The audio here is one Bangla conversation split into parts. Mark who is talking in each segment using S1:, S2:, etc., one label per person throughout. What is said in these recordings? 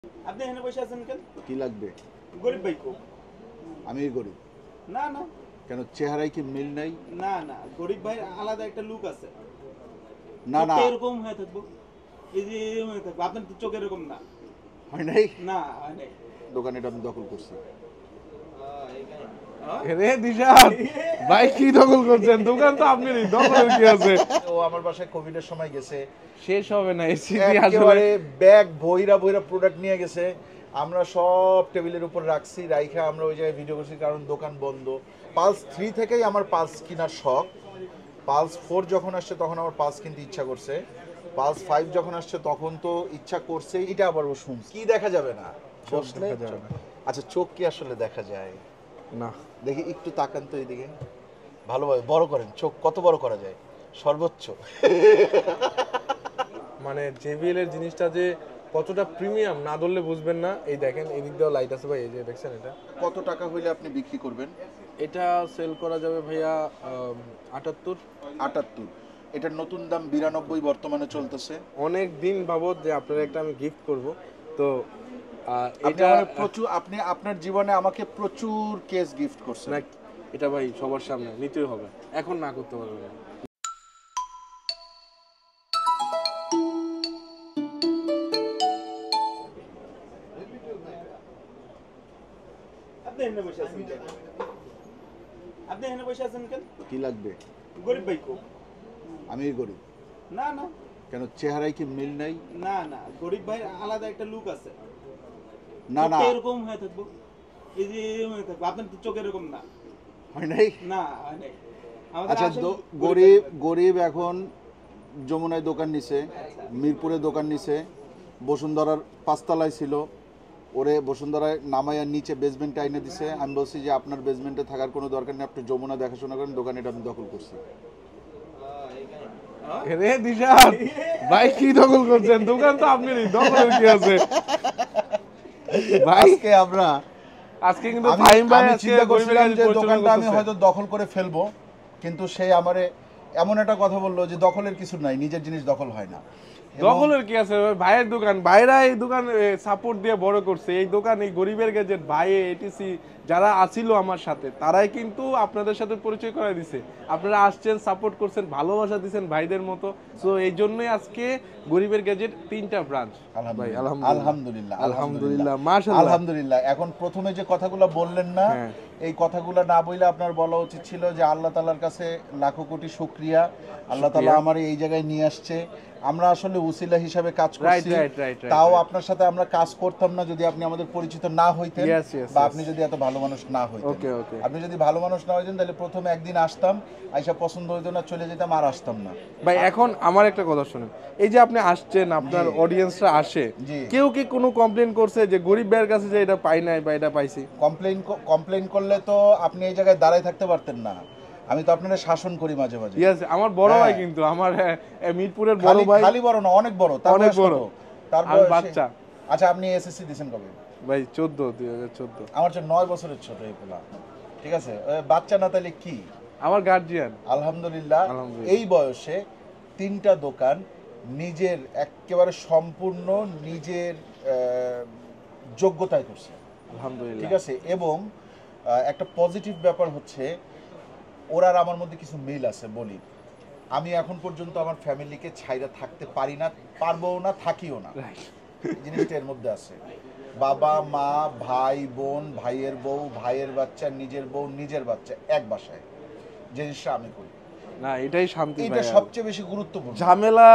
S1: আপনি এখানে বসে আছেন কেন?
S2: কি লাগবে?
S1: গরিব ভাই কো?
S2: আমি গরিব।
S1: না না
S2: কেন চেহারায় কি মিল নাই?
S1: না না, গরিব ভাই আলাদা একটা লুক আছে।
S2: না না,
S1: চোখটা এরকম হয়ে থাকবো, এই যে এরকম হয়ে থাকবো। আপনার তো চোখ এরকম না।
S2: হয় নাই।
S1: না হয় নাই।
S2: দোকান এটা আমি দখল করছি।
S3: রে দিশাদ ভাই কি দখল করছেন? দোকান তো আপনি দখল কি আছে?
S2: ও আমার বাসায় কোভিডের সময় গেছে,
S3: শেষ হবে না এসিডি আসলে।
S2: একেবারে ব্যাগ ভইরা ভইরা প্রোডাক্ট নিয়ে গেছে। আমরা সব টেবিলের উপর রাখছি, রাইখা আমরা ওই জায়গায় ভিডিও করছি, কারণ দোকান বন্ধ। পালস 3 থেকেই আমার পালস কেনার শখ। পালস 4 যখন আসছে তখন আমার পালস কিনতে ইচ্ছা করছে। পালস 5 যখন আসছে তখন তো ইচ্ছা করছে। এটা আবার ও শুনছে কি দেখা যাবে না, বসলে
S3: দেখা যাবে না।
S2: আচ্ছা চোখ কি আসলে দেখা যায়?
S3: না
S2: দেখি একটু তাকান তো এইদিকে, ভালোভাবে বড় করেন চোখ। কত বড় করা যায়? সর্বোচ্চ।
S3: মানে জেবিএল এর জিনিসটা যে কতটা প্রিমিয়াম না ধরলে বুঝবেন না। এই দেখেন এদিক দিয়েও লাইট আছে ভাই, এই যে দেখছেন এটা।
S2: কত টাকা হইলে আপনি বিক্রি করবেন?
S3: এটা সেল করা যাবে ভাইয়া 78।
S2: 78। এটার নতুন দাম 92 বর্তমানে চলতেছে।
S3: অনেক দিন বাবদ যে আপনারা একটা আমি গিফট করব, তো
S2: আপনি
S3: এটা
S2: আমাকে প্রচুর, আপনি আপনার জীবনে আমাকে প্রচুর কেস গিফট করছেন।
S3: না, এটা ভাই সবার সামনে নিতেই হবে, এখন না করতে পারবেন না।
S1: আপনি এখানে বসে আছেন কেন? আপনি এখানে বসে আছেন কেন?
S2: কি লাগবে?
S1: গরিব ভাই কো?
S2: আমি গরিব।
S1: না না
S2: কেন চেহারায় কি মিল নাই?
S1: না না, গরিব ভাই আলাদা একটা লুক আছে।
S2: না না,
S1: চোখটা এরকম হয়ে থাকবো, এই যে এরকম হয়ে থাকবো। আপনার তো চোখ এরকম না।
S2: হয় নাই।
S1: না হয় নাই। আমাদের
S2: আচ্ছা
S1: আসল
S2: গরিব
S1: ভাই।
S2: গরিব এখন যমুনায় দোকান নিছে, মিরপুরে দোকান নিছে, বসুন্ধরার 5 তলায় ছিল, ওরে বসুন্ধরায় নামাইয়া নিচে বেসমেন্টে আইনে দিছে। আমি বলছি যে আপনার বেসমেন্টে থাকার কোনো দরকার নেই, আপনি যমুনা দেখাশোনা করেন, দোকান এটা আমি দখল করছি।
S3: রে দিশাদ ভাই কি দখল করছেন? দোকান তো আপনি দখল কি আছে ভাই?
S2: আজকে আমরা
S3: আজকে কিন্তু
S2: আমি
S3: ফাহিম ভাই
S2: আমি
S3: আজকে
S2: চিন্তা
S3: গরিবের
S2: করছিলাম
S3: কাছে
S2: যে
S3: পরিচালনা
S2: দোকানটা আমি
S3: করতেছে।
S2: হয়তো দখল করে ফেলবো, কিন্তু সে আমারে এমন একটা কথা বললো যে দখলের কিছু নাই, নিজের জিনিস দখল হয় না। এবং
S3: দখলের কি আছে ভাই? ভাইয়ের দোকান, ভাইরা এই দোকান সাপোর্ট দিয়ে বড় করছে। এই দোকান এই গরিবের গ্যাজেট ভাই এটিসি যারা আছিল আমার সাথে, তারাই কিন্তু আপনাদের সাথে পরিচয় করে দিছে। আপনারা আসছেন, সাপোর্ট করছেন, ভালোবাসা দিচ্ছেন ভাইদের মতো। সো এই জন্যই আজকে গরিবের গ্যাজেট 3টা ব্রাঞ্চ। ভাই
S2: আলহামদুলিল্লাহ
S3: আলহামদুলিল্লাহ মাশাআল্লাহ
S2: আলহামদুলিল্লাহ। এখন প্রথমে যে কথাগুলো বললেন না,
S3: হ্যাঁ।
S2: এই কথাগুলো না বললে আপনার বলা উচিত ছিল যে আল্লাহ তাআলার কাছে লাখো কোটি শুকরিয়া, আল্লাহ তাআলা আমার এই জায়গায় নিয়ে আসছে। আমরা আসলে উসিলা হিসাবে কাজ করছি।
S3: right,
S2: তাও আপনার সাথে আমরা কাজ করতাম না যদি আপনি আমাদের পরিচিত না হইতেন,
S3: Yes,
S2: বা
S3: yes.
S2: আপনি যদি এত ভালো মানুষ না হইতেন।
S3: Okay, okay.
S2: আপনি যদি ভালো মানুষ না হইতেন তাহলে প্রথমে একদিন আসতাম, আইসা পছন্দ হইতো না, চলে যেতাম, আর আসতাম না।
S3: ভাই এখন আমার একটা কথা শুনুন, এই যে আপনি আসছেন, আপনার
S2: জি।
S3: অডিয়েন্সরা আসে,
S2: জি।
S3: কেউ কি কোনো কমপ্লেন করছে যে গরিব ভাইয়ের কাছে যে এটা পাই নাই বা এটা পাইছি?
S2: কমপ্লেইন করলে তো আপনি এই জায়গায় দাঁড়ায় থাকতে পারতেন না। আমি তো আপনাদের শাসন করি মাঝে মাঝে।
S3: ইয়েস, আমার বড়
S2: হ্যাঁ।
S3: ভাই, কিন্তু আমার মিরপুরের বড় ভাই।
S2: খালি বড় না, অনেক বড়। তার
S3: অনেক
S2: বয়স
S3: বড়।
S2: কত? তার
S3: আমি
S2: বয়স
S3: বাচ্চা।
S2: আচ্ছা আপনি এসএসসি দিবেন কবে?
S3: ভাই 2014।
S2: আমার চেয়ে 9 বছরের ছোট এই পোলা। ঠিক আছে, বাচ্চা না তাহলে কি?
S3: আমার গার্জিয়ান।
S2: আলহামদুলিল্লাহ।
S3: আলহামদুলিল্লাহ।
S2: এই বয়সে 3টা দোকান নিজের একেবারে সম্পূর্ণ নিজের যোগ্যতায় করছে।
S3: আলহামদুলিল্লাহ।
S2: ঠিক আছে, এবং একটা পজিটিভ ব্যাপার হচ্ছে ওর আর আমার মধ্যে কিছু মিল আছে। বলি, আমি এখন পর্যন্ত আমার ফ্যামিলিকে ছাইরা থাকতে পারি না, পারবো না, থাকিও না।
S3: Right.
S2: এই জিনিসটা এর মধ্যে আছে। বাবা মা, ভাই বোন, ভাইয়ের বউ, ভাইয়ের বাচ্চা, নিজের বউ, নিজের বাচ্চা, এক বাসায়। জিনিসটা আমি করি,
S3: না এটাই শান্তি
S2: এটা
S3: ভাই।
S2: সবচেয়ে বেশি গুরুত্বপূর্ণ।
S3: ঝামেলা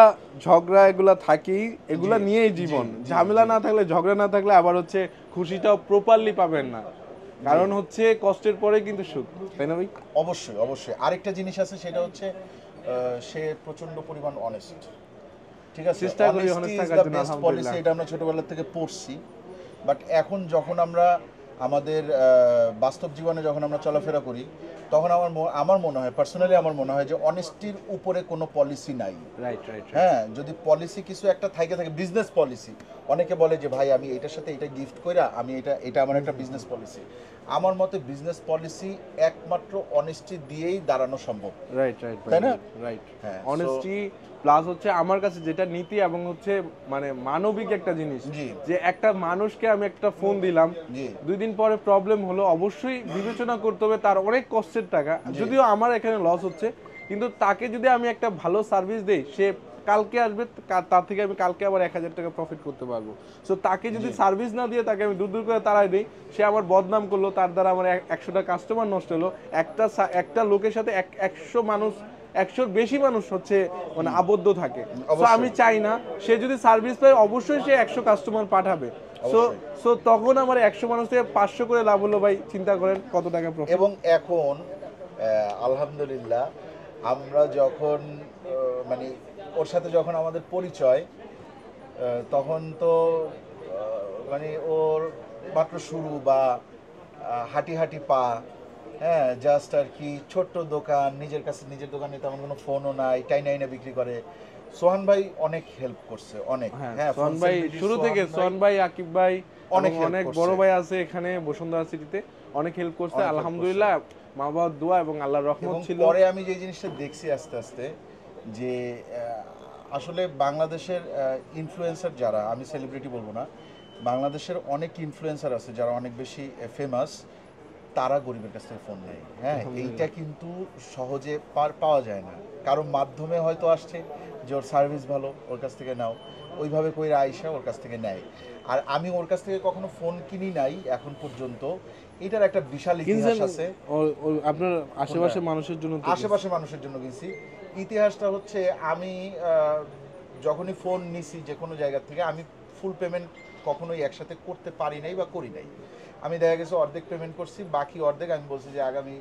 S3: ঝগড়া এগুলা থাকি, এগুলা
S2: জি,
S3: নিয়েই
S2: জি,
S3: জীবন।
S2: জি,
S3: ঝামেলা
S2: জি।
S3: না থাকলে, ঝগড়া না থাকলে আবার হচ্ছে খুশিটাও প্রপারলি পাবেন না। কারণ হচ্ছে কষ্টের পরে কিন্তু সুখ, তাই না ভাই?
S2: অবশ্যই অবশ্যই। আরেকটা জিনিস আছে, সেটা হচ্ছে সে প্রচন্ড পরিমাণ অনেস্ট। ঠিক আছে,
S3: চেষ্টা করি honest
S2: অনেস্টি ইজ
S3: থাকার
S2: দ্য
S3: জন্য,
S2: বেস্ট পলিসি।
S3: আলহামদুলিল্লাহ।
S2: এটা আমরা ছোটবেলা থেকে পড়ছি। বাট এখন যখন আমরা আমাদের বাস্তব জীবনে যখন আমরা চলাফেরা করি, তখন আমার মনে হয়, পার্সোনালি আমার মনে হয় যে অনেস্টির উপরে কোনো পলিসি নাই।
S3: Right right.
S2: হ্যাঁ, যদি পলিসি কিছু একটা থাকে বিজনেস পলিসি। অনেকে বলে যে ভাই আমি এটার সাথে এটা গিফট কইরা আমি এটা আমার একটা বিজনেস পলিসি। আমার মতে বিজনেস পলিসি একমাত্র অনেস্টি দিয়েই দাঁড়ানো সম্ভব।
S3: রাইট রাইট
S2: তাই না?
S3: রাইট।
S2: হ্যাঁ,
S3: অনেস্টি প্লাস হচ্ছে আমার কাছে যেটা নীতি এবং হচ্ছে মানে মানবিক একটা জিনিস,
S2: জি।
S3: যে একটা মানুষকে আমি একটা ফোন দিলাম,
S2: জি।
S3: 2 দিন পরে প্রবলেম হলো, অবশ্যই বিবেচনা করতে হবে তার অনেক কষ্টের টাকা, যদিও আমার এখানে লস হচ্ছে, কিন্তু তাকে যদি আমি একটা ভালো সার্ভিস দেই, সে কালকে আসবে, তার থেকে আমি কালকে আবার 1,000 টাকা প্রফিট করতে পারবো। সো তাকে যদি সার্ভিস না দিয়ে তাকে আমি দূর দূর করে তাড়াই দিই, সে আমার বদনাম করলো, তার দ্বারা আমার 100টা কাস্টমার নষ্ট হলো। একটা লোকের সাথে 100 মানুষ, 100-র বেশি মানুষ হচ্ছে মানে আবদ্ধ থাকে। সো আমি চাই না, সে যদি সার্ভিস পায় অবশ্যই সে 100 কাস্টমার পাঠাবে। সো তখন আমার 100 মানুষ থেকে 500 করে লাভ হলো ভাই, চিন্তা করেন কত টাকা প্রফিট।
S2: এবং এখন আলহামদুলিল্লাহ আমরা যখন মানে ওর সাথে যখন আমাদের পরিচয়, তখন তো মানে ওর মাত্র শুরু বা হাঁটি হাঁটি পা, হ্যাঁ, জাস্ট আর কি ছোট্ট দোকান, নিজের কাছে নিজের দোকানে তেমন কোনো ফোনও নাই, টাইনাইনা বিক্রি করে। সোহান ভাই অনেক হেল্প করছে, অনেক।
S3: হ্যাঁ, সোহান ভাই শুরু থেকে, সোহান ভাই, আকিব ভাই, অনেক বড় ভাই আছে এখানে বসুন্ধরা সিটিতে, অনেক হেল্প করছে আলহামদুলিল্লাহ। মা বাবার দোয়া এবং আল্লাহর রহমত ছিল।
S2: পরে আমি যে জিনিসটা দেখছি আস্তে আস্তে, যে আসলে বাংলাদেশের ইনফ্লুয়েন্সার যারা, আমি সেলিব্রিটি বলবো না, বাংলাদেশের অনেক ইনফ্লুয়েন্সার আছে যারা অনেক বেশি ফেমাস, তারা গরিবের কাছ থেকে ফোন নেয়। হ্যাঁ, এইটা কিন্তু সহজে পাওয়া যায় না, কারণ মাধ্যমে হয়তো আসছে যে ওর সার্ভিস ভালো, ওর কাছ থেকে নাও, ওইভাবে কইরা আইসা ওর কাছ থেকে নেয়। আর আমি ওর কাছ থেকে কখনো ফোন কিনি নাই এখন পর্যন্ত। এটার একটা বিশাল ইতিহাস আছে।
S3: আপনার আশেপাশে মানুষের জন্য,
S2: আশেপাশে মানুষের জন্য কিনছি। ইতিহাসটা হচ্ছে, আমি যখনই ফোন নিছি যে কোনো জায়গা থেকে, আমি ফুল পেমেন্ট কখনোই একসাথে করতে পারি নাই বা করি নাই। আমি দেখা গেছে অর্ধেক পেমেন্ট করছি, বাকি অর্ধেক আমি বলছি যে আগামী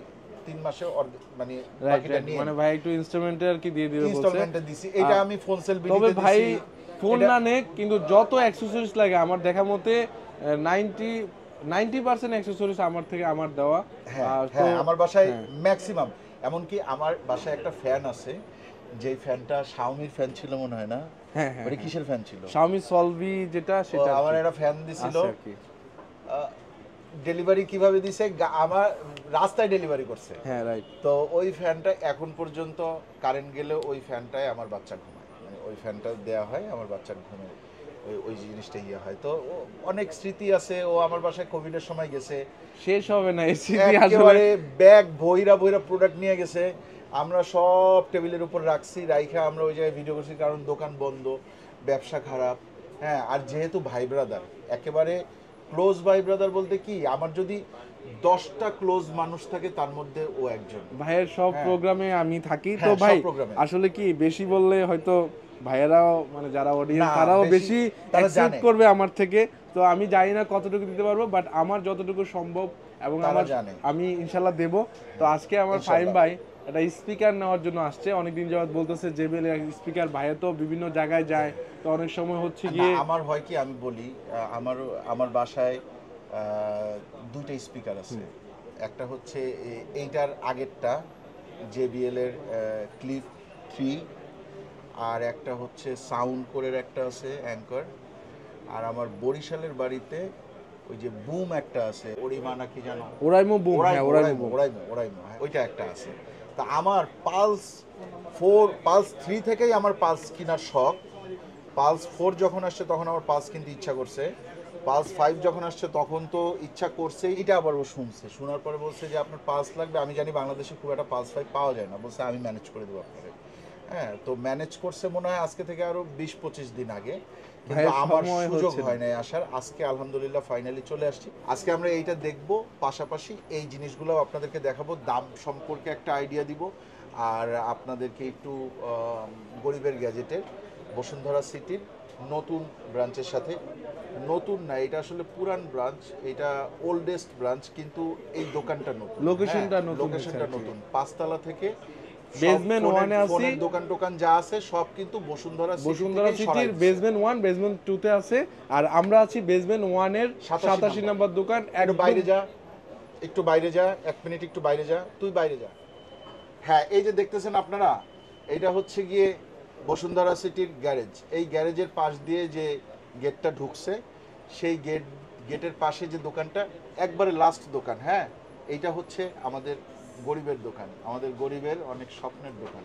S2: 3 মাসে অর্ধেক মানে বাকিটা নিয়ে,
S3: মানে ভাই একটু ইনস্ট্রুমেন্টে আর কি দিয়ে দিবে বলছে,
S2: ইনস্টলমেন্টে দিছি। এটা আমি ফোন সেল ভিডিওতে
S3: তবে
S2: দিছি।
S3: ভাই ফোন না নে, কিন্তু যত অ্যাকসেসরিজ লাগে আমার দেখা মতে 90% অ্যাকসেসরিজ আমার থেকে আমার দেওয়া।
S2: হ্যাঁ, আমার বাসায় ম্যাক্সিমাম, এমনকি আমার বাসায় একটা ফ্যান আছে, যেই ফ্যানটা শাওমির ফ্যান ছিল মনে হয় না?
S3: হ্যাঁ,
S2: ওটা কিসের ফ্যান ছিল?
S3: শাওমি সলভি যেটা, সেটা
S2: আমার একটা ফ্যান দিছিল।
S3: আছে আর কি।
S2: ডেলিভারি কিভাবে দিছে, আমার রাস্তায় ডেলিভারি করছে।
S3: হ্যাঁ, রাইট।
S2: তো ওই ফ্যানটা এখন পর্যন্ত কারেন্ট গেলে ওই ফ্যানটায় আমার বাচ্চা ঘুমায়, মানে ওই ফ্যানটা দেওয়া হয় আমার বাচ্চার ঘুমে, ওই জিনিসটা ইয়ে হয়। তো অনেক স্মৃতি আছে। ও আমার বাসায় কোভিডের সময় গেছে,
S3: শেষ হবে না এই স্মৃতি।
S2: একেবারে ব্যাগ ভইরা প্রোডাক্ট নিয়ে গেছে, আমরা সব টেবিলের উপর রাখছি, রাইখা আমরা ওই জায়গায় ভিডিও করছি, কারণ দোকান বন্ধ, ব্যবসা খারাপ। হ্যাঁ, আর যেহেতু ভাই ব্রাদার, একেবারে ক্লোজ ভাই ব্রাদার বলতে কি, আমার যদি 10টা ক্লোজ মানুষ থাকে তার মধ্যে ও একজন।
S3: ভাইয়ের সব প্রোগ্রামে আমি থাকি। তো
S2: হ্যাঁ,
S3: ভাই
S2: সব প্রোগ্রামে।
S3: আসলে কি বেশি বললে হয়তো ভাইয়েরাও মানে যারা অডিয়েন্স
S2: না,
S3: তারাও
S2: বেশি
S3: বেশি
S2: তারা
S3: অ্যাকসেপ্ট
S2: জানে।
S3: করবে আমার থেকে। তো আমি জানি না কতটুকু দিতে পারবো, বাট আমার যতটুকু সম্ভব এবং
S2: তারা
S3: আমার
S2: জানে।
S3: আমি ইনশাল্লাহ দেব। তো আজকে আমার
S2: ইনশাল্লাহ।
S3: ফাহিম ভাই একটা স্পিকার নেওয়ার জন্য আসছে, অনেকদিন যাবত বলতেছে জেবেল স্পিকার, ভাইয়া তো বিভিন্ন জায়গায় যায়, তো অনেক সময় হচ্ছে
S2: না,
S3: গিয়ে
S2: আমার হয় কি, আমি বলি, আমার বাসায় 2টা স্পিকার আছে। একটা হচ্ছে এইটার আগেরটা JBL এর ক্লিপ 3, আর একটা হচ্ছে সাউন্ড কোরের একটা আছে অ্যাঙ্কর। আর আমার বরিশালের বাড়িতে ওই যে বুম একটা আছে, ওরিমা নাকি জানো,
S3: ওরাইমো বুম। হ্যাঁ, ওরাইমো।
S2: ওরাইমো, হ্যাঁ, ওইটা একটা আছে। তা আমার পালস 3 থেকেই আমার পালস কেনার শখ। পালস 4 যখন আসছে তখন আমার পালস কিনতে ইচ্ছা করছে। পালস 5 যখন আসছে তখন তো ইচ্ছা করছে। এটা আবার ও শুনছে, শোনার পরে বলছে যে আপনার পালস লাগবে। আমি জানি বাংলাদেশে খুব একটা পালস 5 পাওয়া যায় না, বলছে আমি ম্যানেজ করে দেবো আপনাকে। হ্যাঁ, তো ম্যানেজ করছে মনে হয় আজকে থেকে আরো 20-25 দিন আগে, কিন্তু আমার সুযোগ হয় নাই আসার। আজকে আলহামদুলিল্লাহ ফাইনালি চলে আসছি। আজকে আমরা এইটা দেখব, পাশাপাশি এই জিনিসগুলো আপনাদেরকে দেখাবো, দাম সম্পর্কে একটা আইডিয়া দিব, আর আপনাদেরকে একটু গরিবের গ্যাজেটের বসুন্ধরা সিটির নতুন ব্রাঞ্চের সাথে, নতুন না, এটা আসলে পুরান ব্রাঞ্চ, এটা ওল্ডেস্ট ব্রাঞ্চ, কিন্তু এই দোকানটা নতুন,
S3: লোকেশনটা
S2: নতুন 5 তলা থেকে
S3: বেসমেন্ট 1 এ আছে,
S2: দোকান যা আছে সব কিন্তু বসুন্ধরা
S3: সিটির বেসমেন্ট 1, বেসমেন্ট 2 তে আছে, আর আমরা আছি বেসমেন্ট 1 এর 87 নম্বর দোকান।
S2: একটু বাইরে যা, 1 মিনিট, একটু বাইরে যা, তুই বাইরে যা। হ্যাঁ, এই যে দেখতেছেন আপনারা, এটা হচ্ছে গিয়ে বসুন্ধরা সিটির গ্যারেজ। এই গ্যারেজের পাশ দিয়ে যে গেটটা ঢুকছে, সেই গেটের পাশে যে দোকানটা, একবারে লাস্ট দোকান। হ্যাঁ, এইটা হচ্ছে আমাদের গরিবের দোকান, আমাদের গরিবের অনেক স্বপ্নের দোকান।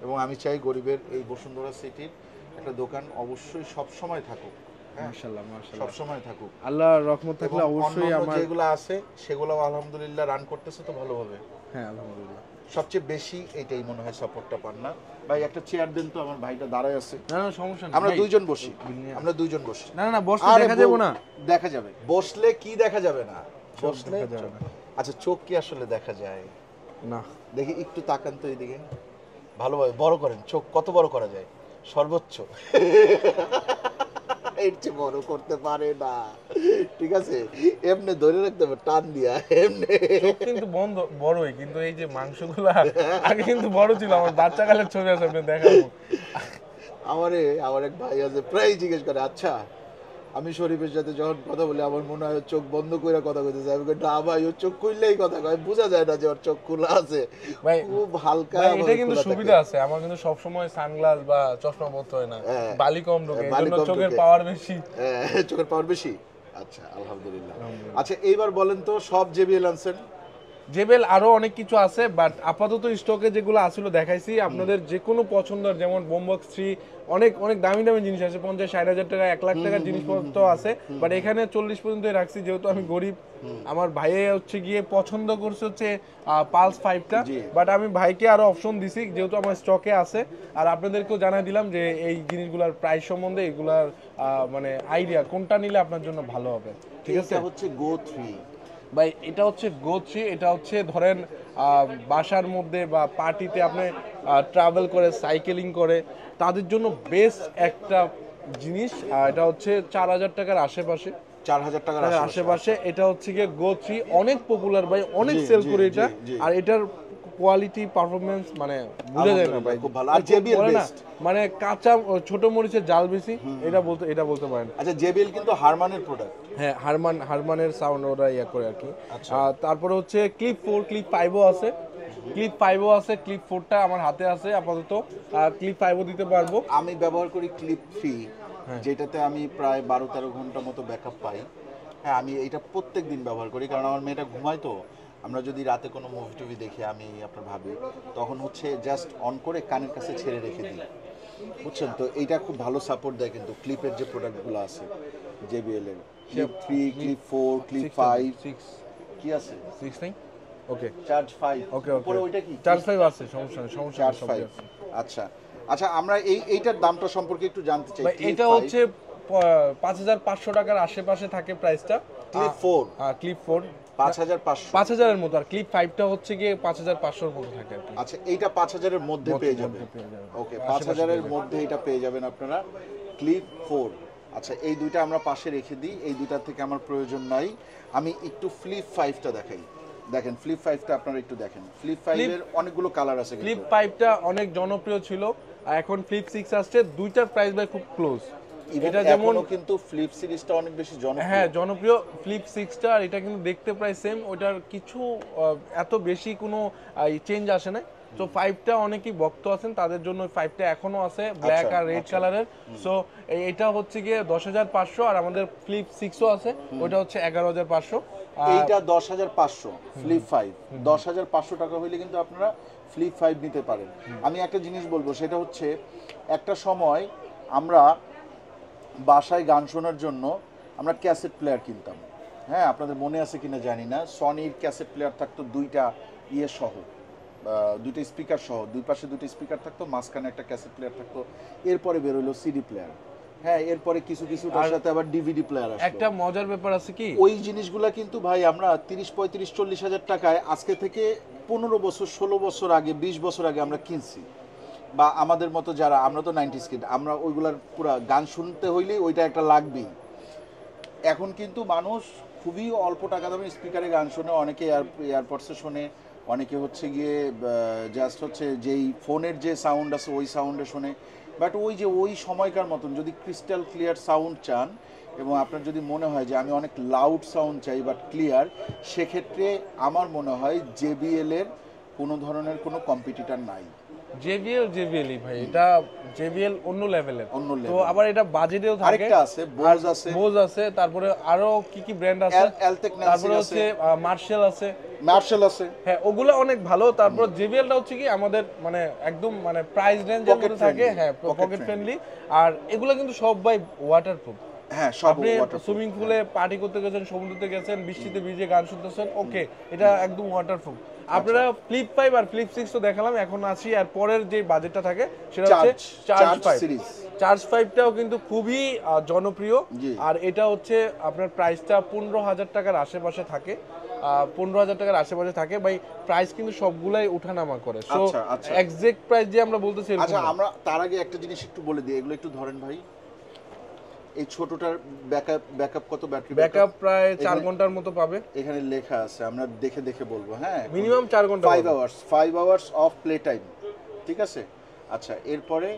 S2: এবং আমি চাই গরিবের এই বসুন্ধরা সিটির একটা দোকান অবশ্যই সব সময় থাকুক, হ্যাঁ
S3: মাশাআল্লাহ মাশাআল্লাহ,
S2: সব সময় থাকুক।
S3: আল্লাহর রহমত থাকলে
S2: এবং
S3: অবশ্যই
S2: অন্যান্য
S3: আমার,
S2: যেগুলো আছে সেগুলো আলহামদুলিল্লাহ রান করতেছে তো ভালোভাবে।
S3: হ্যাঁ আলহামদুলিল্লাহ।
S2: সবচেয়ে বেশি এইটাই মনে হয় সাপোর্টটা পান না ভাই। একটা চেয়ার দেন তো, আমার ভাইটা দাঁড়ায় আছে।
S3: না না সমস্যা নেই
S2: আমরা
S3: ভাই।
S2: দুইজন বসি, আমরা দুইজন বসি।
S3: না না বসলে
S2: আরে
S3: দেখা যাবে না,
S2: দেখা যাবে। বসলে কি দেখা যাবে না? বসলে
S3: দেখা যাবে না।
S2: আচ্ছা চোখ কি আসলে দেখা যায়
S3: না
S2: দেখি, একটু তাকান তো এইদিকে, ভালোভাবে বড় করেন চোখ। কত বড় করা যায়? সর্বোচ্চ এর চেয়ে বড় করতে পারে না, ঠিক আছে? এমনি ধরে রাখতে হবে টান দিয়া, এমনি।
S3: চোখ কিন্তু বন্ধ বড়ই, কিন্তু এই যে মাংসগুলা আগে কিন্তু বড় ছিল। আমার বাচ্চাকালের ছবি আছে, আপনি দেখাবো।
S2: আমার এক ভাই আছে, প্রায় জিজ্ঞেস করে, আচ্ছা আমি শরীফের সাথে যখন কথা বলি আমার মনে হয় ওর চোখ বন্ধ করে কথা কইতেছে। আমি কই, না ভাই ওর চোখ খুললেই কথা কয়, বোঝা যায় না যে ওর চোখ খোলা আছে।
S3: ভাই
S2: খুব হালকা
S3: ভাই,
S2: ভাবে
S3: এটা কিন্তু
S2: খোলা থাকে।
S3: সুবিধা আছে, আমার কিন্তু সব সময় সানগ্লাস বা চশমা পরতে হয় না,
S2: হ্যাঁ।
S3: বালি কম ঢোকে,
S2: বালি
S3: এজন্য
S2: কম
S3: চোখের
S2: ঢোকে।
S3: পাওয়ার বেশি।
S2: চোখের পাওয়ার বেশি। আচ্ছা আলহামদুলিল্লাহ। আচ্ছা এইবার বলেন তো, সব জেবিএল আনছেন?
S3: জেবেল আরো অনেক কিছু আছে, বাট আপাতত স্টকে যেগুলো আসলে দেখাইছি আপনাদের। যে কোনো পছন্দের, যেমন বোমবক্স 3, অনেক অনেক দামি দামি জিনিস আছে, 50-60 হাজার টাকা, 1 লাখ টাকার জিনিসপত্র আছে, বাট এখানে 40 পর্যন্তই রাখছি, যেহেতু আমি গরিব। আমার ভাইয়ে হচ্ছে গিয়ে পছন্দ করছে হচ্ছে পালস 5টা,
S2: জি।
S3: বাট আমি ভাইকে আরো অপশন দিছি, যেহেতু আমার স্টকে আছে। আর আপনাদেরকেও জানাই দিলাম যে এই জিনিসগুলোর প্রাইস সম্বন্ধে, এগুলার মানে আইডিয়া কোনটা নিলে আপনার জন্য ভালো হবে, ঠিক আছে?
S2: এটা হচ্ছে গো 3
S3: ভাই এটা হচ্ছে গো 3। এটা হচ্ছে ধরেন বাসার মধ্যে বা পার্টিতে আপনি ট্রাভেল করে, সাইকেলিং করে, তাদের জন্য বেস্ট একটা জিনিস। এটা হচ্ছে 4000 টাকার আশেপাশে,
S2: 4000 টাকার
S3: আশেপাশে। এটা হচ্ছে গিয়ে গো 3, অনেক পপুলার ভাই, অনেক
S2: জি,
S3: সেল
S2: জি,
S3: করে
S2: জি,
S3: এটা।
S2: জি।
S3: আর এটার কোয়ালিটি পারফরম্যান্স মানে বোঝা যায় না ভাই,
S2: খুব ভালো। আর JBL
S3: বলে না,
S2: best।
S3: মানে কাঁচা ছোট মরিচের জাল বেশি, এটা বলতে পারেন।
S2: আচ্ছা জেবিএল কিন্তু হারমানের প্রোডাক্ট।
S3: হ্যাঁ হারমানের সাউন্ড ওরা ইয়া করে আর কি।
S2: আচ্ছা।
S3: তারপরে হচ্ছে ক্লিপ 4, ক্লিপ 5ও আছে, ক্লিপ 5ও আছে, ক্লিপ 4টা আমার হাতে আছে আপাতত। ক্লিপ 5ও দিতে পারবো।
S2: আমি ব্যবহার করি ক্লিপ 3, যেটাতে আমি প্রায় 12-13 ঘন্টা মতো ব্যাকআপ পাই। হ্যাঁ আমি এটা প্রত্যেক দিন ব্যবহার করি, কারণ আমার মেয়েটা ঘুমায় তো। আমরা যদি রাতে কোনো মুভি টুভি দেখি, আমি আপনার ভাবি, তখন হচ্ছে জাস্ট অন করে কানের কাছে ছেড়ে রেখে দিই, বুঝছেন তো? এইটা খুব ভালো সাপোর্ট দেয় কিন্তু ক্লিপের যে প্রোডাক্টগুলো আছে জেবিএল এর। ক্লিপ 3, ক্লিপ 4, ক্লিপ 5 কি আছে?
S3: 6 নেই, ওকে
S2: চার্জ 5।
S3: ওকে
S2: উপরে ওইটা কি?
S3: চার্জ 5 আছে, সমস্যা নেই, সমস্যা
S2: চার্জ
S3: নেই, সবই
S2: 5।
S3: আছে।
S2: আচ্ছা আচ্ছা, আমরা এইটার দামটা সম্পর্কে একটু জানতে চাই।
S3: ভাই এটা হচ্ছে 5500 টাকার আশেপাশে থাকে প্রাইসটা।
S2: Clip 4
S3: clip 4
S2: 5500।
S3: 5000 এর মতো, আর ক্লিপ 5টা হচ্ছে গিয়ে 5500 এর মতো থাকে আর কি।
S2: আচ্ছা এইটা 5000 এর মধ্যে পেয়ে যাবেন।
S3: পেয়ে যাবেন।
S2: ওকে 5000 এর মধ্যে এটা পেয়ে যাবেন আপনারা, ক্লিপ 4। আচ্ছা এই দুইটা আমরা পাশে রেখে দিই, এই দুইটা থেকে আমার প্রয়োজন নাই। আমি একটু ফ্লিপ 5টা দেখাই। দেখেন ফ্লিপ 5টা আপনারা একটু দেখেন। ফ্লিপ 5 এর অনেকগুলো কালার আছে
S3: ফ্লিপ
S2: কিন্তু।
S3: 5টা অনেক জনপ্রিয় ছিল, আর এখন ফ্লিপ 6 আসছে। দুইটার প্রাইস ভাই খুব ক্লোজ।
S2: এটা যেমন কিন্তু ফ্লিপ সিরিজটা অনেক বেশি জনপ্রিয়।
S3: হ্যাঁ জনপ্রিয় ফ্লিপ 6টা, আর এটা কিন্তু দেখতে প্রায় সেম। ওটার কিছু এত বেশি কোনো চেঞ্জ আসে না। তো 5টা অনেকেই ভক্ত আছেন, তাদের জন্য 5টা এখনো আছে, ব্ল্যাক আর রেড কালারের। সো এটা হচ্ছে গিয়ে 10500, আর আমাদের ফ্লিপ 6ও আছে, ওটা হচ্ছে 11500।
S2: এইটা 10500 ফ্লিপ 5, 10500 টাকা হইলে কিন্তু আপনারা ফ্লিপ 5 নিতে পারেন। আমি একটা জিনিস বলবো, সেটা হচ্ছে একটা সময় আমরা বাসায় গান শোনার জন্য আমরা ক্যাসেট প্লেয়ার কিনতাম। হ্যাঁ আপনাদের মনে আছে কিনা জানি না, সনির ক্যাসেট প্লেয়ার থাকতো দুইটা ইয়ে সহ, দুইটা স্পিকার সহ, দুই পাশে দুইটা স্পিকার থাকতো, মাঝখানে একটা ক্যাসেট প্লেয়ার থাকতো। এরপরে বেরোলো সিডি প্লেয়ার। হ্যাঁ এরপরে কিছু কিছুটার সাথে আবার ডিভিডি প্লেয়ার আসলো।
S3: একটা মজার ব্যাপার আছে কি,
S2: ওই জিনিসগুলা কিন্তু ভাই আমরা 30-35-40 হাজার টাকায় আজকে থেকে 15 বছর 16 বছর আগে 20 বছর আগে আমরা কিনছি। বা আমাদের মতো যারা, আমরা তো 90s কিড, আমরা ওইগুলার পুরা গান শুনতে হইলে ওইটা একটা লাগবেই। এখন কিন্তু মানুষ খুবই অল্প টাকা দামে স্পিকারে গান শোনে, অনেকে এয়ারপডসে শোনে, অনেকে হচ্ছে গিয়ে জাস্ট হচ্ছে যেই ফোনের যে সাউন্ড আছে ওই সাউন্ডে শোনে। বাট ওই যে ওই সময়কার মতন যদি ক্রিস্টাল ক্লিয়ার সাউন্ড চান, এবং আপনার যদি মনে হয় যে আমি অনেক লাউড সাউন্ড চাই বাট ক্লিয়ার, সেক্ষেত্রে আমার মনে হয় জেবিএল এর কোনো ধরনের কোনো কম্পিটিটর নাই।
S3: জেবিএলই ভাই, এটা জেবিএল অন্য লেভেলের।
S2: অন্য
S3: তো
S2: লেভেল।
S3: আবার এটা বাজেটেও থাকে।
S2: আরেকটা আছে বোজ আছে,
S3: বোজ আছে, তারপরে আরো কি কি ব্র্যান্ড আছে,
S2: অ্যালটেক
S3: তারপরে
S2: আছে,
S3: হচ্ছে মার্শাল আছে।
S2: মার্শাল আছে।
S3: হ্যাঁ ওগুলো অনেক ভালো। তারপর জেবিএলটা হচ্ছে কি আমাদের মানে একদম মানে প্রাইস রেঞ্জের মধ্যে থাকে, হ্যাঁ পকেট ফ্রেন্ডলি। আর এগুলো কিন্তু সব ভাই ওয়াটারপ্রুফ।
S2: হ্যাঁ সব
S3: আপনি
S2: ওয়াটারপ্রুফ।
S3: সুইমিং পুলে পার্টি করতে গেছেন, সমুদ্রতে গেছেন, বৃষ্টিতে ভিজে গান শুনতেছেন, ওকে এটা একদম ওয়াটারপ্রুফ। আপনারা ফ্লিপ 5 আর ফ্লিপ 6 তো দেখালাম, এখন আসি আর পরের যে বাজেটটা থাকে সেটা হচ্ছে চার্জ 5
S2: সিরিজ।
S3: চার্জ 5টাও কিন্তু খুবই জনপ্রিয়।
S2: জি।
S3: আর এটা হচ্ছে আপনার প্রাইসটা 15,000 টাকার আশেপাশে থাকে, 15,000 টাকার আশেপাশে থাকে ভাই। প্রাইস কিন্তু সবগুলাই উঠানামা করে, সো
S2: আচ্ছা, আচ্ছা।
S3: এক্সাক্ট প্রাইস যে আমরা বলতেছি এরকম
S2: আচ্ছা
S3: না।
S2: আমরা তার আগে একটা জিনিস একটু বলে দিই, এগুলো একটু ধরেন ভাই। এই ছোটটার ব্যাকআপ কত ব্যাটারি
S3: ব্যাকআপ প্রায় 4 ঘন্টার মতো পাবে।
S2: এখানে লেখা আছে, আমরা দেখে দেখে বলবো। হ্যাঁ
S3: মিনিমাম 4 ঘন্টা
S2: 5 আওয়ার্স অফ প্লে টাইম, ঠিক আছে। আচ্ছা এরপরে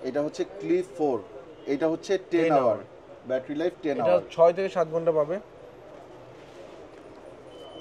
S2: এটা হচ্ছে ক্লিপ 4, এটা হচ্ছে 10 আওয়ার ব্যাটারি লাইফ, 10
S3: এটা
S2: আওয়ার।
S3: 6 থেকে 7 ঘন্টা পাবে।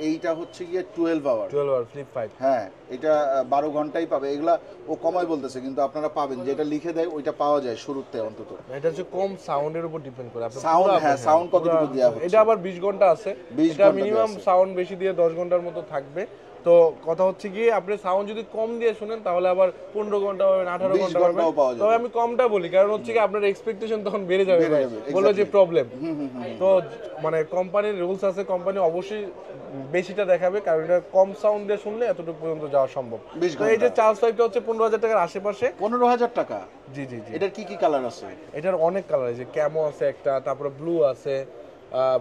S2: এইটা হচ্ছে গিয়ে 12 আওয়ার।
S3: 12 hour flip 5।
S2: হ্যাঁ এটা 12 ঘন্টাই পাবে। এগুলা ও কমাই বলতেছে, কিন্তু আপনারা পাবেন যেটা লিখে দেয় ওইটা পাওয়া যায় শুরুতে অন্তত।
S3: এটা হচ্ছে কম সাউন্ডের উপর ডিপেন্ড করে আপনি
S2: সাউন্ড,
S3: পুরো
S2: হ্যাঁ সাউন্ড কতটুকু দেয়া হচ্ছে।
S3: এটা আবার 20 ঘন্টা আছে,
S2: 20
S3: এটা
S2: ঘন্টা
S3: মিনিমাম
S2: দেয়া আছে।
S3: সাউন্ড বেশি দিয়ে 10 ঘন্টার মতো থাকবে। তো কথা হচ্ছে কি আপনি সাউন্ড যদি কম দিয়ে শুনেন তাহলে আবার 15 ঘন্টা পাবেন, 18
S2: 20
S3: ঘন্টা
S2: ঘন্টাও
S3: পাবেন।
S2: পাওয়া যাবে।
S3: তবে আমি কমটা বলি কারণ হচ্ছে কি আপনার এক্সপেকটেশন তখন বেড়ে যাবে ভাই,
S2: যাবে,
S3: বললো যে
S2: exactly।
S3: প্রবলেম। তো মানে কোম্পানির রুলস আছে, কোম্পানি অবশ্যই বেশিটা দেখাবে কারণ এটা কম সাউন্ড দিয়ে শুনলে এতটুকু পর্যন্ত যাওয়া সম্ভব।
S2: 20
S3: তো এই যে
S2: ঘন্টা।
S3: চার্জ 5টা হচ্ছে 15,000 টাকার আশেপাশে।
S2: 15,000 টাকা।
S3: জি জি জি।
S2: এটার কি কি কালার আছে?
S3: এটার অনেক কালার আছে, ক্যামো আছে একটা, তারপরে ব্লু আছে,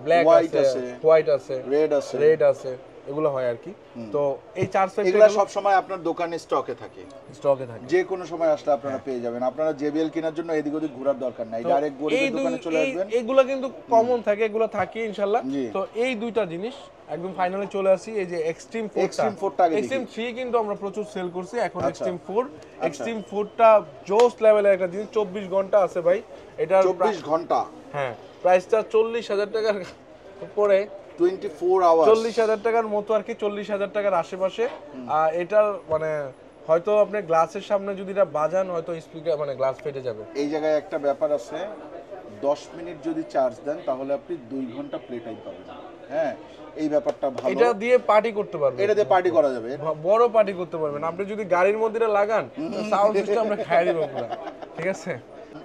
S3: ব্ল্যাক
S2: White
S3: আছে,
S2: আছে,
S3: হোয়াইট আছে,
S2: রেড আছে।
S3: রেড আছে, এগুলো হয় আর কি। তো এই চার্জ
S2: এগুলা সব সময় আপনার দোকানে স্টকে থাকে,
S3: স্টকে থাকে।
S2: যে কোনো সময় আসলে আপনারা পেয়ে যাবেন। আপনারা জেবিএল কেনার জন্য এদিক ওদিক ঘোরার দরকার নাই, ডাইরেক্ট গরিবের দোকানে চলে আসবেন।
S3: এইগুলা কিন্তু কমন থাকে, এগুলো থাকে ইনশাআল্লাহ।
S2: জি।
S3: তো এই দুইটা জিনিস একদম ফাইনালি চলে আসি। এই যে এক্সট্রিম 4টা,
S2: Extreme 4টা আগে দেখি।
S3: এক্সট্রিম 3 কিন্তু আমরা প্রচুর সেল করছি, এখন
S2: আচ্ছা।
S3: এক্সট্রিম 4। এক্সট্রিম 4টা জোস লেভেলের একটা জিনিস, 24 ঘন্টা আছে ভাই এটার
S2: 24 ঘন্টা।
S3: হ্যাঁ প্রাইসটা 40,000 টাকার উপরে,
S2: 24 আওয়ার্স।
S3: 40,000 টাকার মতো আর কি, 40,000 টাকার আশেপাশে। এটার মানে হয়তো আপনি গ্লাসের সামনে যদি এটা বাজান হয়তো স্পিকার মানে গ্লাস ফেটে যাবে।
S2: এই জায়গায় একটা ব্যাপার আছে, 10 মিনিট যদি চার্জ দেন তাহলে আপনি 2 ঘন্টা প্লে টাইম পাবেন। হ্যাঁ এই ব্যাপারটা ভালো।
S3: এটা দিয়ে পার্টি করতে পারবেন,
S2: এটা দিয়ে পার্টি করা যাবে।
S3: বড় পার্টি করতে পারবেন। আপনি যদি গাড়ির মধ্যে এটা লাগান সাউন্ড সিস্টেম আমরা খাইয়ে দিব পুরো, ঠিক আছে।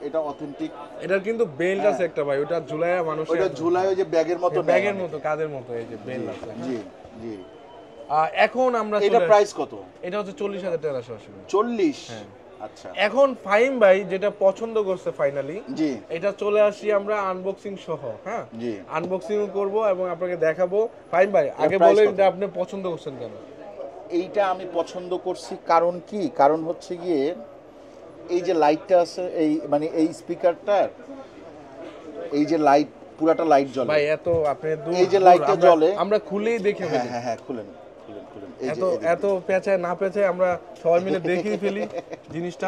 S2: এটা অথেন্টিক।
S3: এটার কিন্তু বেল্ট আছে একটা ভাই, ওটা ঝুলায়া মানুষ,
S2: ওটা ঝুলায় ওই যে ব্যাগের মতো নেয়।
S3: ব্যাগের মতো কাদের মতো, এই যে বেল্ট আছে।
S2: জি জি।
S3: এখন আমরা
S2: এটা প্রাইস কত?
S3: এটা হচ্ছে 40,000 টাকার আশেপাশে।
S2: 40। আচ্ছা
S3: এখন ফাইম ভাই যেটা পছন্দ করছে ফাইনালি,
S2: জি
S3: এটা চলে আসি আমরা আনবক্সিং সহ। হ্যাঁ
S2: জি।
S3: আনবক্সিং করব এবং আপনাকে দেখাবো। ফাইম ভাই আগে
S2: price
S3: বলেন
S2: কত?
S3: যে আপনি পছন্দ করছেন কেন?
S2: এইটা আমি পছন্দ করছি কারণ কি, কারণ হচ্ছে গিয়ে এই যে লাইটটা আছে, এই মানে এই স্পিকারটার এই যে লাইট, পুরাটা লাইট জ্বলে
S3: ভাই এত আপনি
S2: এই যে লাইটটা জ্বলে,
S3: আমরা খুলেই দেখে
S2: হ্যাঁ
S3: ফেলি।
S2: হ্যাঁ হ্যাঁ খুলেন খুলেন খুলেন। এই
S3: এত
S2: যে
S3: এত পেঁচায় না পেঁচায় আমরা সবাই মিলে দেখেই ফেলি জিনিসটা।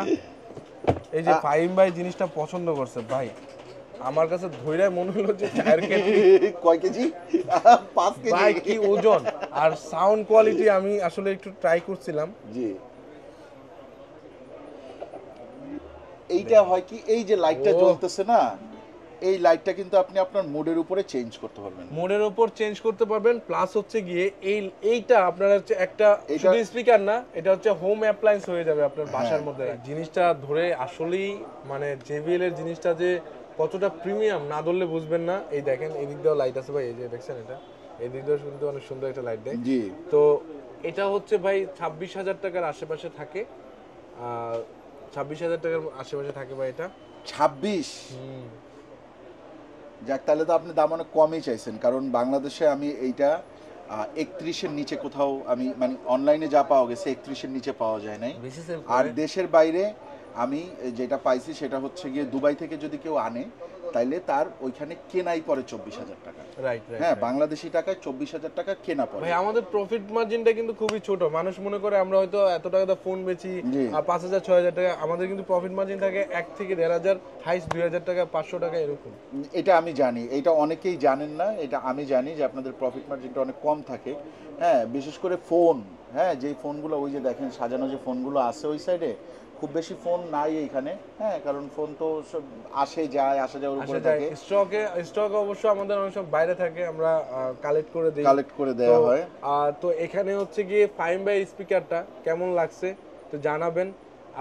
S3: এই যে ফাইম ভাই জিনিসটা পছন্দ করছে ভাই, আমার কাছে ধৈর্য মনে হলো যে 4 কেজি।
S2: কয় কেজি? 5 কেজি
S3: ভাই কি ওজন আর সাউন্ড কোয়ালিটি আমি আসলে একটু ট্রাই করছিলাম।
S2: জি। এইটা হয় কি, এই যে লাইটটা জ্বলতেছে না, এই লাইটটা কিন্তু আপনি আপনার মুডের উপরে চেঞ্জ করতে পারবেন।
S3: মোডের উপর চেঞ্জ করতে পারবেন, প্লাস হচ্ছে গিয়ে এইটা আপনার হচ্ছে একটা
S2: এটা-
S3: শুধু স্পিকার না, এটা হচ্ছে হোম অ্যাপ্লায়েন্স হয়ে যাবে আপনার বাসার মধ্যে। জিনিসটা ধরে আসলেই মানে জেবিএল এর জিনিসটা যে কতটা প্রিমিয়াম না ধরলে বুঝবেন না। এই দেখেন এদিক দিয়েও লাইট আছে ভাই, এই যে দেখছেন এটা, এদিক দিয়েও কিন্তু অনেক সুন্দর একটা লাইট দেয়।
S2: জি।
S3: তো এটা হচ্ছে ভাই 26,000 টাকার আশেপাশে থাকে, 26,000 টাকার আশেপাশে থাকে ভাই এটা।
S2: 26? যাক তাহলে তো আপনি দাম অনেক কমই চাইছেন, কারণ বাংলাদেশে আমি এইটা 31-এর নিচে কোথাও আমি মানে অনলাইনে যা পাওয়া গেছে 31-এর নিচে পাওয়া যায় নাই।
S3: বেশি সেল
S2: আর দেশের বাইরে আমি যেটা পাইছি সেটা হচ্ছে গিয়ে দুবাই থেকে যদি কেউ আনে তাইলে তার ওইখানে কেনাই পড়ে 24,000 টাকা।
S3: Right right.
S2: হ্যাঁ বাংলাদেশি টাকায় 24,000 টাকা কেনা পড়ে।
S3: ভাই আমাদের প্রফিট মার্জিনটা কিন্তু খুবই ছোট। মানুষ মনে করে আমরা হয়তো এত টাকা দিয়ে ফোন বেচি
S2: জি।
S3: আর 5,000 6,000 টাকা, আমাদের কিন্তু প্রফিট মার্জিন থাকে 1 থেকে 1,500, হাইস্ট 2,000 টাকা, 500 টাকা এরকম।
S2: এটা আমি জানি, এটা অনেকেই জানেন না, এটা আমি জানি যে আপনাদের প্রফিট মার্জিনটা অনেক কম থাকে। হ্যাঁ বিশেষ করে ফোন, হ্যাঁ যেই ফোনগুলো ওই যে দেখেন সাজানো যে ফোনগুলো আছে ওই সাইডে, খুব বেশি ফোন নাই এইখানে, হ্যাঁ, কারণ ফোন তো সব আসে যায়, আসা যাওয়ার উপরে থাকে,
S3: স্টকে অবশ্য আমাদের অনেক সময় বাইরে থাকে, আমরা কালেক্ট করে দিই,
S2: কালেক্ট করে দেওয়া হয়।
S3: তো এখানে হচ্ছে গিয়ে ফাইম বাই স্পিকারটা কেমন লাগছে তো জানাবেন।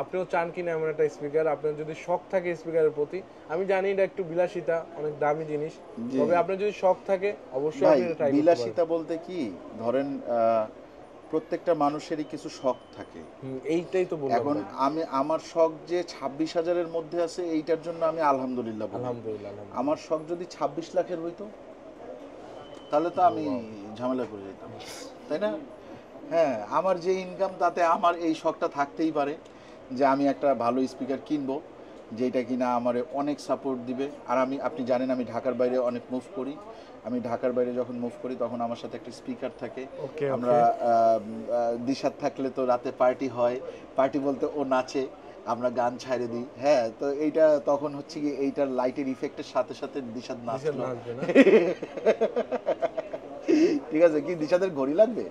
S3: আপনিও চান কিনা এমন একটা স্পিকার, আপনার যদি শখ থাকে স্পিকারের প্রতি, আমি জানি এটা একটু বিলাসিতা, অনেক দামি জিনিস, তবে আপনার যদি শখ থাকে অবশ্যই
S2: ভাই
S3: আপনি এটা ট্রাই করতে পারেন।
S2: বিলাসিতা বলতে কি, ধরেন প্রত্যেকটা মানুষেরই কিছু শখ থাকে,
S3: এইটাই তো বললাম।
S2: এখন আমার শখ যে 26,000-এর মধ্যে আছে, এইটার জন্য আমি আলহামদুলিল্লাহ বলি।
S3: আলহামদুলিল্লাহ।
S2: আমার শখ যদি 26 লাখের হইতো তাহলে তো আমি ঝামেলা করে যেতাম, তাই না? হ্যাঁ, আমার যে ইনকাম তাতে আমার এই শখটা থাকতেই পারে যে আমি একটা ভালো স্পিকার কিনবো, যেটা কিনা আমার অনেক সাপোর্ট দিবে। আর আপনি জানেন আমি ঢাকার বাইরে অনেক মুভ করি, আমি ঢাকার বাইরে যখন মুভ করি তখন আমার সাথে একটা স্পিকার থাকে। আমরা দিশাত থাকলে তো রাতে পার্টি হয়, পার্টি বলতে ও নাচে, আমরা গান ছাড়ে দিই, হ্যাঁ, তো এইটা তখন হচ্ছে কি এইটার লাইটের ইফেক্টের সাথে সাথে দিশাত নাচলো। ঠিক আছে, কি দিশাদের ঘড়ি লাগবে?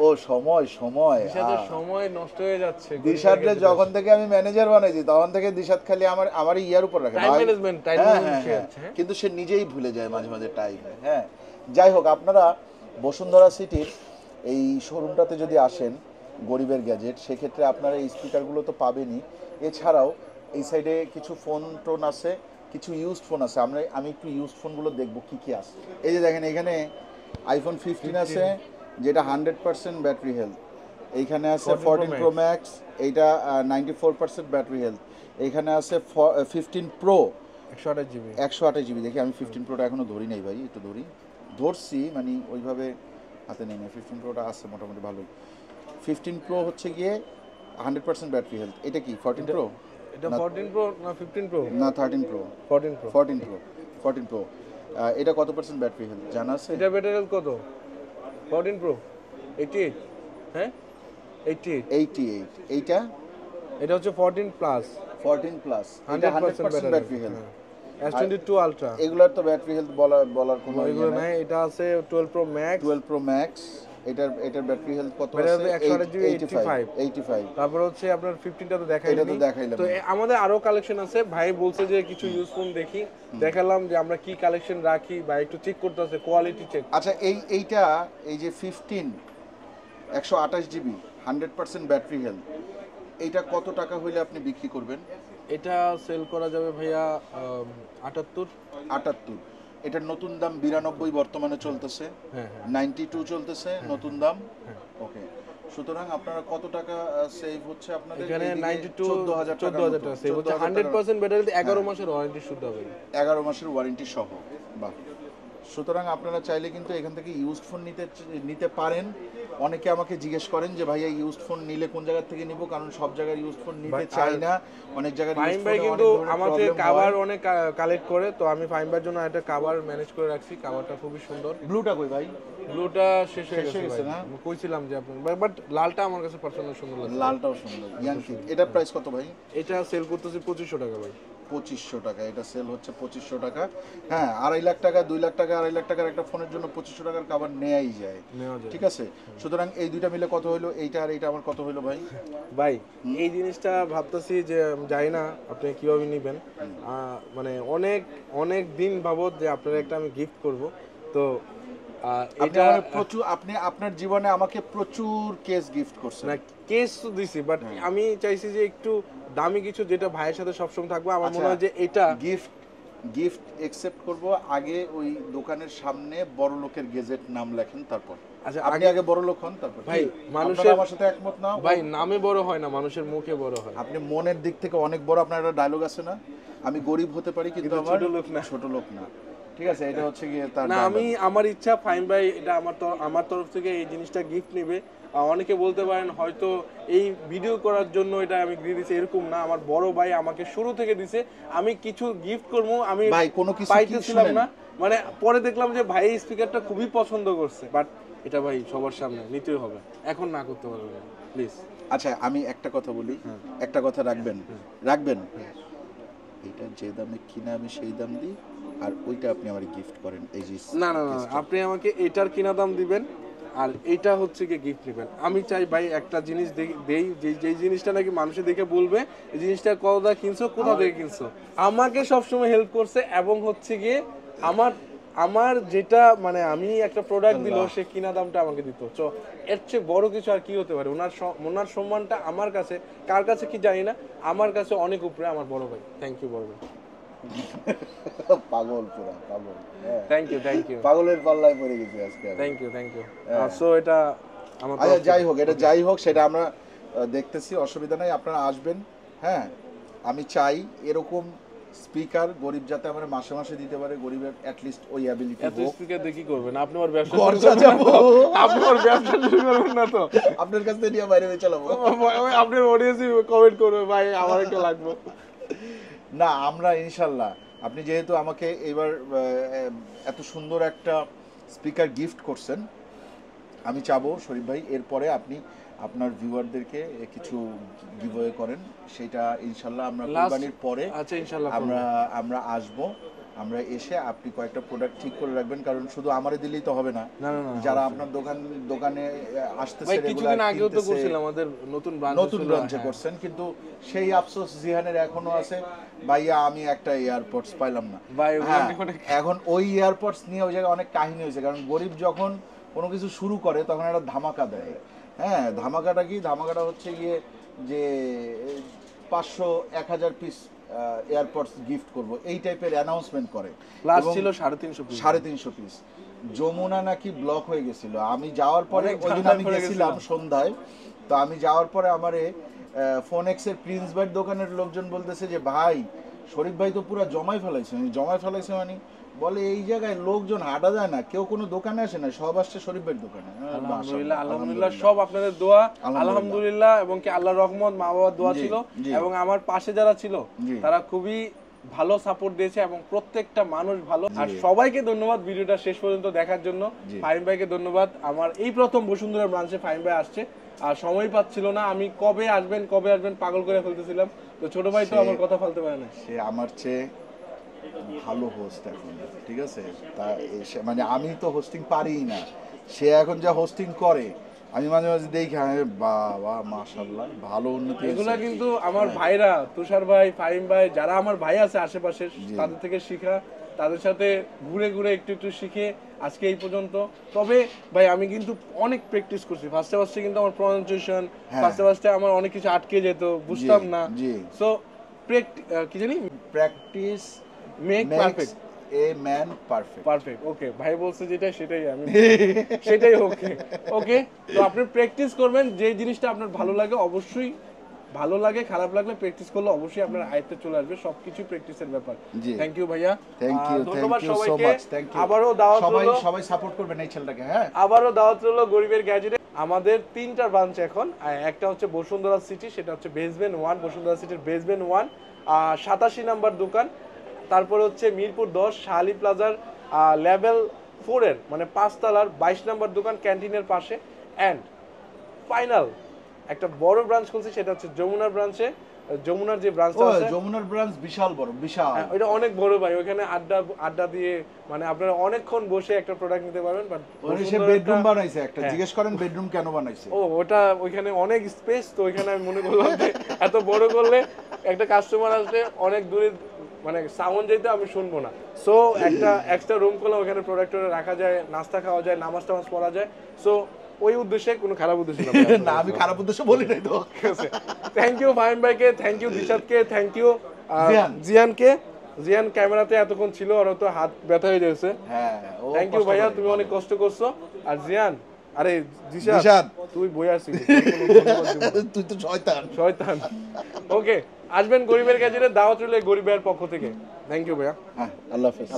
S2: ও সময়
S3: সময় নষ্ট হয়ে যাচ্ছে।
S2: দিশাদে যখন থেকে আমি ম্যানেজার বানাইছি তখন থেকে দিশাদ খালি আমার ইয়ার উপর রাখে, কিন্তু সে নিজেই ভুলে যায় মাঝে মাঝে টাইম। হ্যাঁ, যাই হোক, আপনারা বসুন্ধরা সিটির এই শোরুমটাতে যদি আসেন গরিবের গ্যাজেট, সেক্ষেত্রে আপনারা এই স্পিকারগুলো তো পাবেনই, এছাড়াও এই সাইডে কিছু ফোন টোন আছে, কিছু ইউজড ফোন আছে। আমি একটু ইউজড ফোনগুলো দেখবো কি কি আছে। এই যে দেখেন, এখানে আইফোন 15 আছে যেটা 100% ব্যাটারি হেলথ, এইখানে আছে 14 প্রো ম্যাক্স, এইটা 94% ব্যাটারি হেলথ, এইখানে আছে 15 প্রো 128 জিবি। দেখি আমি 15 প্রোটা এখনো ধরি নাই ভাই, একটু ধরছি মানে ওইভাবে হাতে নেই। 15 প্রোটা আছে মোটামুটি ভালোই। 15 প্রো হচ্ছে গিয়ে 100% ব্যাটারি হেলথ। এটা কি 14 প্রো?
S3: এটা 14 প্রো না 15 প্রো
S2: না 13 প্রো। 14 প্রো। এটা কত পার্সেন্ট ব্যাটারি হেলথ জানা আছে?
S3: এটা ব্যাটারি হেলথ কত? 14 প্রো 88, হ্যাঁ
S2: 88। এইটা
S3: এটা হচ্ছে 14 plus
S2: 100% battery health.
S3: S22 ultra
S2: এগুলার তো ব্যাটারি হেলথ বলার কোনো
S3: এগুলো নাই। এটা আছে 12 প্রো ম্যাক্স।
S2: এটার ব্যাটারি হেলথ কত
S3: আছে?
S2: আছে?
S3: 128 তারপর হচ্ছে আপনার 15টা তো দেখাইলাম। তো আমাদের আরো কালেকশন আছে। ভাই বলছে যে কিছু ইউজ ফোন দেখি, দেখালাম যে আমরা কি কালেকশন রাখি, ভাই একটু চেক করতে আছে, কোয়ালিটি চেক।
S2: আচ্ছা, এইটা এই যে 15 128 জিবি 100% ব্যাটারি হেলথ, এইটা কত টাকা হইলে আপনি বিক্রি করবেন?
S3: এটা সেল করা যাবে ভাইয়া 78।
S2: এটার নতুন দাম 92 বর্তমানে চলতেছে, 92 চলতেছে নতুন দাম। ওকে, সুতরাং আপনারা কত টাকা সেভ হচ্ছে আপনাদের?
S3: এখানে 92 14000 টাকা সেভ হচ্ছে। 100% ব্যাটারি, 11 মাসের ওয়ারেন্টি শুদ্ধ হবে,
S2: 11 মাসের ওয়ারেন্টি সহ। বাহ, সুতরাং আপনারা চাইলে কিন্তু এখান থেকে ইউজড ফোন নিতে পারেন। অনেকে আমাকে জিজ্ঞেস করেন যে ভাইয়া ইউজড ফোন নিলে কোন জায়গা থেকে নিব, কারণ সব জায়গায় ইউজড ফোন নিতে চাই না, অনেক জায়গায়
S3: ফাইম ভাই কিন্তু আমাদের কভার অনেক কালেক্ট করে, তো আমি ফাইম ভাইয়ের জন্য একটা কভার ম্যানেজ করে রাখছি। কভারটা খুবই সুন্দর।
S2: ব্লুটা কই ভাই?
S3: ব্লুটা শেষ হয়ে গেছে না, আমি কইছিলাম যে আপনি, বাট লালটা আমার কাছে পার্সোনালি সুন্দর লাগে।
S2: লালটাও সুন্দর। ইয়াংকি, এটার প্রাইস কত ভাই?
S3: এটা সেল করতেছি 2500 টাকা ভাই।
S2: 2500 টাকা এটা সেল হচ্ছে, 2500 টাকা। হ্যাঁ, 2.5 লাখ টাকা 2 লাখ টাকা 2.5 লাখ টাকার একটা ফোনের জন্য 2500 টাকার কভার নেওয়াই যায়। ঠিক আছে, সুতরাং এই দুইটা মিলে কত হলো? এইটা আর এইটা আমার কত হলো ভাই?
S3: ভাই এই জিনিসটা ভাবতেছি যে যাই না আপনি কিভাবে নেবেন, মানে অনেক দিন ভাবত যে আপনার একটা আমি গিফট করব। তো
S2: এটা প্রচুর, আপনি আপনার জীবনে আমাকে প্রচুর কেস গিফট করছেন।
S3: না, কেস তো দিছি, বাট আমি চাইছি যে একটু দামি কিছু যেটা ভাইয়ের সাথে সবসময় থাকবে। আমার মনে হয় যে এটা
S2: গিফট একসেপ্ট করব। আগে ওই দোকানের সামনে বড় লোকের গেজেট নাম লেখেন, তারপর
S3: আচ্ছা
S2: আপনি আগে বড় লোক হন, তারপর
S3: ভাই। মানুষের
S2: আমার সাথে একমত না
S3: ভাই, নামে বড় হয় না, মানুষের মুখে বড় হয়।
S2: আপনি মনের দিক থেকে অনেক বড়। আপনার একটা ডায়লগ আছে না, আমি গরিব হতে পারি কিন্তু আমার ছোট লোক না। ঠিক আছে, এটা হচ্ছে গিয়ে তার
S3: না, আমার ইচ্ছা ফাইম ভাই এটা আমার তরফ থেকে এই জিনিসটা গিফট নেবে। অনেকে বলতে পারেন হয়তো এই ভিডিও করার জন্য এটা আমি দিয়ে দিছি, এরকম না। আমার বড় ভাই আমাকে শুরু থেকে দিছে, আমি কিছু গিফট করবো, আমি পাইতেছিলাম না, মানে পরে দেখলাম যে ভাই এই স্পিকারটা খুবই পছন্দ করছে, বাট এটা ভাই সবার সামনে নিতেই হবে, এখন না করতে পারবেন না প্লিজ।
S2: আচ্ছা, আমি একটা কথা বলি, একটা কথা রাখবেন। এটা যে দামে কিনা আমি সেই দাম দিই, আর ওইটা আপনি আমাকে গিফট করেন। এই যে
S3: না, আপনি আমাকে এটার কিনা দাম দিবেন, আর এইটা হচ্ছে কি গিফট নেবেন। আমি চাই ভাই একটা জিনিস দেই, যেই জিনিসটা নাকি মানুষে দেখে বলবে এই জিনিসটা কোথা কিনছো, কোথা থেকে কিনছো। আমাকে সবসময় হেল্প করছে এবং হচ্ছে গিয়ে আমার যেটা মানে আমি একটা প্রোডাক্ট দিল সে কিনা দামটা আমাকে দিত। তো এর চেয়ে বড় কিছু আর কি হতে পারে। ওনার সম্মানটা আমার কাছে, কার কাছে কি জানি না, আমার কাছে অনেক উপরে। আমার বড় ভাই, থ্যাংক ইউ বড় ভাই।
S2: পাগল পুরা পাগল।
S3: থ্যাংক ইউ
S2: পাগলের পাল্লায় পড়ে গেছি আজকে।
S3: থ্যাংক ইউ সো এটা আমার
S2: আচ্ছা যাই হোক সেটা আমরা দেখতেছি, অসুবিধা নাই, আপনারা আসবেন। হ্যাঁ, আমি চাই এরকম স্পিকার গরিব যাতে আমরা মাসে মাসে দিতে পারে, গরিবের অ্যাটলিস্ট ওই অ্যাবিলিটি
S3: এত
S2: হোক।
S3: স্পিকার দিয়ে কি করবেন আপনি? ওর ব্যবসা
S2: ঘর সাজাবো।
S3: আপনি ওর ব্যবসা শুরু করবেন না তো?
S2: আপনার কাছ থেকে নিয়ে বাইরে চালাবো।
S3: আপনার অডিয়েন্সই কমেন্ট করবে ভাই আমার একটা লাগবে।
S2: না, আমরা ইনশাল্লাহ, আপনি যেহেতু আমাকে এবার এত সুন্দর একটা স্পিকার গিফট করছেন, আমি চাবো শরীফ ভাই এরপরে আপনি আপনার ভিউয়ারদেরকে কিছু গিভওয়ে করেন। সেটা ইনশাল্লাহ আমরা কোরবানির পরে
S3: আচ্ছা ইনশাআল্লাহ
S2: আমরা আসবো। আমরা এসে আপনি কয়েকটা প্রোডাক্ট ঠিক করে রাখবেন, কারণ শুধু আমারে দিলেই তো হবে না। যারা আপনার দোকানে আসতেছে,
S3: কিছুদিন আগেও তো করছিলাম আমাদের নতুন ব্রাঞ্চে
S2: করছেন, কিন্তু সেই আফসোস জিহানের এখনো আছে, ভাইয়া আমি একটা এয়ারপডস পাইলাম না। এখন ওই এয়ারপডস নিয়ে ওই জায়গায় অনেক কাহিনী হয়েছে, কারণ গরিব যখন কোনো কিছু শুরু করে তখন একটা ধামাকা দেয়। হ্যাঁ, ধামাকাটা কি? ধামাকাটা হচ্ছে গিয়ে যে 500-1000 পিস এয়ারপডস গিফট করব, এই টাইপের অ্যানাউন্সমেন্ট করে।
S3: লাস্ট ছিল 350
S2: পিস। যমুনা নাকি ব্লক হয়ে গেছিল। আমি যাওয়ার পরে, ওই দিন আমি গেছিলাম সন্ধ্যায়, তো আমি যাওয়ার পরে আমারে ফোনেক্সের প্রিন্স ভাইয়ের দোকানের লোকজন বলতেছে যে ভাই শরীফ ভাই তো পুরো জমাই ফেলাইছে মানে বলে এই জায়গায় লোকজন হাঁটা যায় না, কেউ কোনো দোকানে আসে না, সব আসছে শরীফ ভাইয়ের দোকানে।
S3: আলহামদুলিল্লাহ সব আপনাদের দোয়া, আলহামদুলিল্লাহ, এবং কি আল্লাহর রহমত, মা বাবার দোয়া ছিল, এবং আমার পাশে যারা ছিল তারা খুবই ভালো সাপোর্ট দিয়েছে এবং প্রত্যেকটা মানুষ ভালো। আর সবাইকে ধন্যবাদ ভিডিওটা শেষ পর্যন্ত দেখার জন্য। ফাহিম ভাইকে ধন্যবাদ। আমার এই প্রথম বসুন্ধরা ব্রাঞ্চে ফাহিম ভাই আসছে, আর সময় পাচ্ছিল না। আমি কবে আসবেন পাগল করে ফেলতেছিলাম। তো ছোট ভাই তো আমার কথা ফেলতে পারে না।
S2: সে আমার চেয়ে ভালো হোস্ট এখন, ঠিক আছে? তা মানে আমি তো হোস্টিং পারিই না, সে এখন যা হোস্টিং করে আমি মাঝে মাঝে দেখি, বাবা মাশাআল্লাহ ভালো উন্নতি।
S3: এগুলা কিন্তু আমার ভাইরা, তুষার ভাই, ফাহিম ভাই, যারা আমার ভাই আছে আশেপাশে, তাদের থেকে শিখা, তাদের সাথে ঘুরে ঘুরে একটু শিখে আজকে এই পর্যন্ত। তবে ভাই আমি কিন্তু অনেক প্র্যাকটিস করছি। ফার্স্টে কিন্তু আমার প্রনাউন্সিয়েশন, ফার্স্টে আমার অনেক কিছু আটকে যেত, বুঝতাম না। সো কি জানি,
S2: practice
S3: make perfect,
S2: a man perfect.
S3: Okay, ভাই বলছে যেটা সেটাই আমি সেটাই ওকে। তো আপনি প্র্যাকটিস করবেন, যে জিনিসটা আপনার ভালো লাগে, অবশ্যই ভালো লাগে, খারাপ লাগলে প্র্যাকটিস করলে অবশ্যই আপনার আয়ত্তে চলে আসবে। সবকিছু প্র্যাকটিসের ব্যাপার। থ্যাংক ইউ ভাইয়া, ধন্যবাদ সবাইকে। আবারও দাওয়াত রইলো,
S2: সবাই সাপোর্ট করবেন এই ছেলেটাকে। হ্যাঁ,
S3: আবারও দাওয়াত রইলো গরিবের গ্যাজেটে। আমাদের 3টা ব্রাঞ্চ এখন, একটা হচ্ছে বসুন্ধরা সিটি, সেটা হচ্ছে বেসমেন্ট 1, বসুন্ধরা সিটির বেসমেন্ট 1, 87 নাম্বার দোকান। তারপরে হচ্ছে মিরপুর 10 শাহালি প্লাজার লেভেল 4 এর মানে 5 তলার 22 নাম্বার দোকান, ক্যান্টিনের পাশে। এন্ড ফাইনাল একটা বড় ব্রাঞ্চ খুলছি, সেটা হচ্ছে যমুনার ব্রাঞ্চে। যমুনার যে ব্রাঞ্চটা আছে,
S2: যমুনার ব্রাঞ্চ বিশাল বড়, বিশাল,
S3: এটা অনেক বড় ভাই। ওখানে আড্ডা দিয়ে মানে আপনারা অনেকক্ষণ বসে একটা প্রোডাক্ট নিতে পারবেন। বাট
S2: সে বেডরুম বানাইছে একটা, জিজ্ঞেস করেন বেডরুম কেন বানাইছে?
S3: ওটা ওইখানে অনেক স্পেস, তো ওইখানে আমি মনে করলাম যে এত বড় করলে একটা কাস্টমার আসলে অনেক দূরে মানে সাউন্ড যেতে আমি শুনবো না। সো একটা এক্সট্রা রুম করলে ওখানে প্রোডাক্ট রাখা যায়, নাস্তা খাওয়া যায়, নামাজ টামাজ পড়া যায়। সো ওই উদ্দেশ্যে, কোনো খারাপ উদ্দেশ্য
S2: না, আমি খারাপ উদ্দেশ্য বলি নাই তো।
S3: থ্যাংক ইউ ফাহিম ভাইকে, থ্যাংক ইউ দিশাতকে, থ্যাংক ইউ জিয়ানকে। জিয়ান ক্যামেরাতে এতক্ষণ ছিল, ওর তো হাত ব্যথা হয়ে যাচ্ছে।
S2: হ্যাঁ,
S3: থ্যাংক ইউ ভাইয়া, তুমি অনেক কষ্ট করছো। আর জিয়ান, আরে জিশান তুই বই আসছিস,
S2: তুই তো শয়তান।
S3: ওকে, আসবেন গরিবের কাছে, দাওয়াত রইল গরিবের পক্ষ থেকে। থ্যাংক ইউ ভাইয়া।
S2: হ্যাঁ, আল্লাহ হাফেজ।